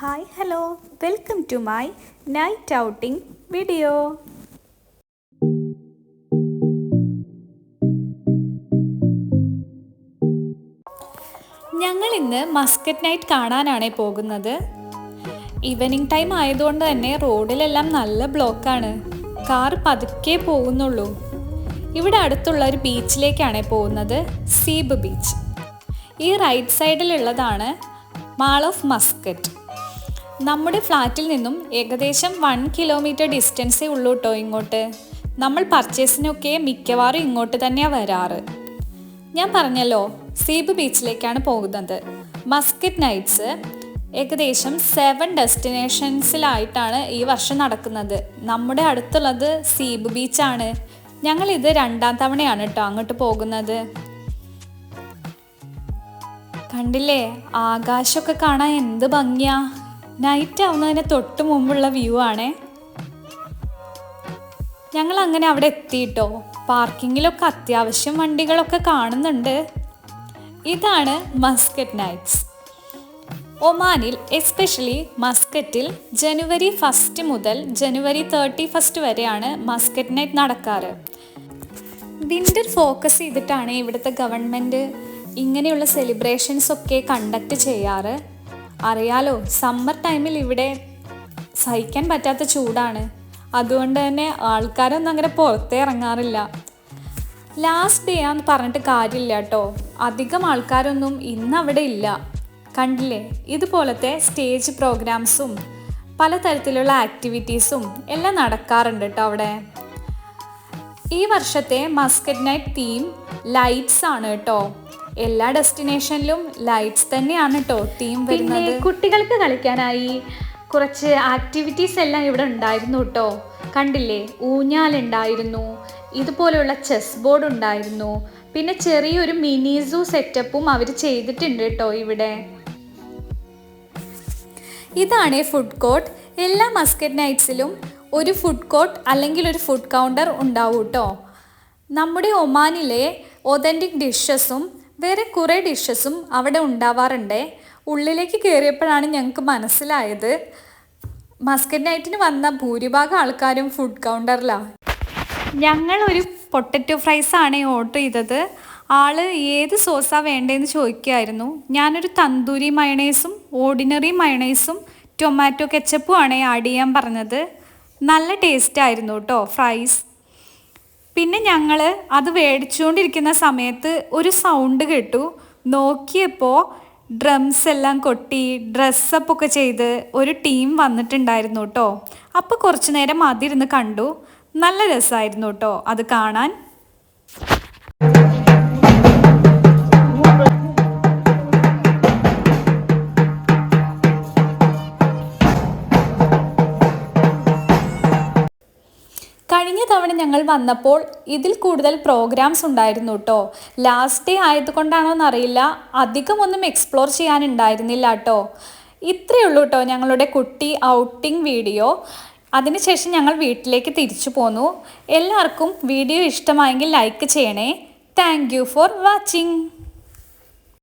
Hi hello welcome to my night outing video. ഞങ്ങൾ ഇന്ന് Muscat night കാണാനാണ് പോകുന്നത്. ഈവനിങ് ടൈം ആയതുകൊണ്ട് തന്നെ റോഡിലെല്ലാം നല്ല ബ്ലോക്കാണ്. കാർ പതുക്കെ പോകുന്നുള്ളൂ. ഇവിടെ അടുത്തുള്ള ഒരു ബീച്ചിലേക്കാണ് പോകുന്നത്, സീബ് ബീച്ച്. ഈ റൈറ്റ് സൈഡിലുള്ളതാണ് മാൾ ഓഫ് മസ്കറ്റ്. നമ്മുടെ ഫ്ലാറ്റിൽ നിന്നും ഏകദേശം 1 കിലോമീറ്റർ ഡിസ്റ്റൻസേ ഉള്ളൂ കേട്ടോ ഇങ്ങോട്ട്. നമ്മൾ പർച്ചേസിനൊക്കെ മിക്കവാറും ഇങ്ങോട്ട് തന്നെയാണ് വരാറ്. ഞാൻ പറഞ്ഞല്ലോ, സീബ് ബീച്ചിലേക്കാണ് പോകുന്നത്. മസ്കറ്റ് നൈറ്റ്സ് ഏകദേശം 7 ഡെസ്റ്റിനേഷൻസിലായിട്ടാണ് ഈ വർഷം നടക്കുന്നത്. നമ്മുടെ അടുത്തുള്ളത് സീബ് ബീച്ചാണ്. ഞങ്ങളിത് 2ാം തവണയാണ് കേട്ടോ അങ്ങോട്ട് പോകുന്നത്. കണ്ടില്ലേ, ആകാശമൊക്കെ കാണാൻ എന്ത് ഭംഗിയാ. നൈറ്റ് ആവുന്നതിന് തൊട്ട് മുമ്പുള്ള വ്യൂ ആണേ. ഞങ്ങൾ അങ്ങനെ അവിടെ എത്തിയിട്ടോ. പാർക്കിങ്ങിലൊക്കെ അത്യാവശ്യം വണ്ടികളൊക്കെ കാണുന്നുണ്ട്. ഇതാണ് മസ്കറ്റ് നൈറ്റ്സ്. ഒമാനിൽ എസ്പെഷ്യലി മസ്കറ്റിൽ ജനുവരി 1 മുതൽ ജനുവരി 31 വരെയാണ് മസ്കറ്റ് നൈറ്റ് നടക്കാറ്. വിൻ്റർ ഫോക്കസ് ചെയ്തിട്ടാണ് ഇവിടുത്തെ ഗവൺമെൻറ് ഇങ്ങനെയുള്ള സെലിബ്രേഷൻസ് ഒക്കെ കണ്ടക്ട് ചെയ്യാറ്. അറിയാലോ, സമ്മർ ടൈമിൽ ഇവിടെ സഹിക്കാൻ പറ്റാത്ത ചൂടാണ്. അതുകൊണ്ട് തന്നെ ആൾക്കാരൊന്നും അങ്ങനെ പുറത്തേ ഇറങ്ങാറില്ല. ലാസ്റ്റ് ഡേ ആണെന്ന് പറഞ്ഞിട്ട് കാര്യമില്ല കേട്ടോ. അധികം ആൾക്കാരൊന്നും ഇന്ന് അവിടെ ഇല്ല. കണ്ടില്ലേ, ഇതുപോലത്തെ സ്റ്റേജ് പ്രോഗ്രാംസും പലതരത്തിലുള്ള ആക്ടിവിറ്റീസും എല്ലാം നടക്കാറുണ്ട് കേട്ടോ അവിടെ. ഈ വർഷത്തെ മസ്കറ്റ് നൈറ്റ് തീം ലൈറ്റ്സ് ആണ് കേട്ടോ. എല്ലാ ഡെസ്റ്റിനേഷനിലും ലൈറ്റ്സ് തന്നെയാണ് കേട്ടോ തീം വരുന്നത്. കുട്ടികൾക്ക് കളിക്കാനായി കുറച്ച് ആക്ടിവിറ്റീസ് എല്ലാം ഇവിടെ ഉണ്ടായിരുന്നു കേട്ടോ. കണ്ടില്ലേ, ഊഞ്ഞാലുണ്ടായിരുന്നു, ഇതുപോലെയുള്ള ചെസ് ബോർഡ് ഉണ്ടായിരുന്നു, പിന്നെ ചെറിയൊരു മിനി സൂ സെറ്റപ്പും അവർ ചെയ്തിട്ടുണ്ട് കേട്ടോ ഇവിടെ. ഇതാണ് ഫുഡ് കോർട്ട്. എല്ലാ മസ്കറ്റ് നൈറ്റ്സിലും ഒരു ഫുഡ് കോർട്ട് അല്ലെങ്കിൽ ഒരു ഫുഡ് കൗണ്ടർ ഉണ്ടാവും കേട്ടോ. നമ്മുടെ ഒമാനിലെ ഒതൻറ്റിക് ഡിഷസും വേറെ കുറേ ഡിഷസും അവിടെ ഉണ്ടാവാറുണ്ട്. ഉള്ളിലേക്ക് കയറിയപ്പോഴാണ് ഞങ്ങൾക്ക് മനസ്സിലായത് മസ്കറ്റ് നൈറ്റിന് വന്ന ഭൂരിഭാഗം ആൾക്കാരും ഫുഡ് കൗണ്ടറിലാണ്. ഞങ്ങളൊരു പൊട്ടറ്റോ ഫ്രൈസാണ് ഓർഡർ ചെയ്തത്. ആള് ഏത് സോസാണ് വേണ്ടതെന്ന് ചോദിക്കുമായിരുന്നു. ഞാനൊരു തന്തൂരി മയണൈസും ഓർഡിനറി മയണൈസും ടൊമാറ്റോ കെച്ചപ്പും ആണ് ആഡ് ചെയ്യാൻ പറഞ്ഞത്. നല്ല ടേസ്റ്റ് ആയിരുന്നു കേട്ടോ ഫ്രൈസ്. പിന്നെ ഞങ്ങൾ അത് മേടിച്ചുകൊണ്ടിരിക്കുന്ന സമയത്ത് ഒരു സൗണ്ട് കേട്ടു. നോക്കിയപ്പോൾ ഡ്രംസ് എല്ലാം കൊട്ടി ഡ്രസ്സപ്പൊക്കെ ചെയ്ത് ഒരു ടീം വന്നിട്ടുണ്ടായിരുന്നു കേട്ടോ. അപ്പോൾ കുറച്ച് നേരം അതിരുന്ന് കണ്ടു. നല്ല രസമായിരുന്നു കേട്ടോ അത് കാണാൻ. കഴിഞ്ഞ തവണ ഞങ്ങൾ വന്നപ്പോൾ ഇതിൽ കൂടുതൽ പ്രോഗ്രാംസ് ഉണ്ടായിരുന്നു കേട്ടോ. ലാസ്റ്റ് ഡേ ആയതുകൊണ്ടാണോ എന്നറിയില്ല, അധികമൊന്നും എക്സ്പ്ലോർ ചെയ്യാനുണ്ടായിരുന്നില്ല കേട്ടോ. ഇത്രയേ ഉള്ളൂ കേട്ടോ ഞങ്ങളുടെ കുട്ടി ഔട്ടിംഗ് വീഡിയോ. അതിനുശേഷം ഞങ്ങൾ വീട്ടിലേക്ക് തിരിച്ചു പോന്നു. എല്ലാവർക്കും വീഡിയോ ഇഷ്ടമായെങ്കിൽ ലൈക്ക് ചെയ്യണേ. Thank you for watching.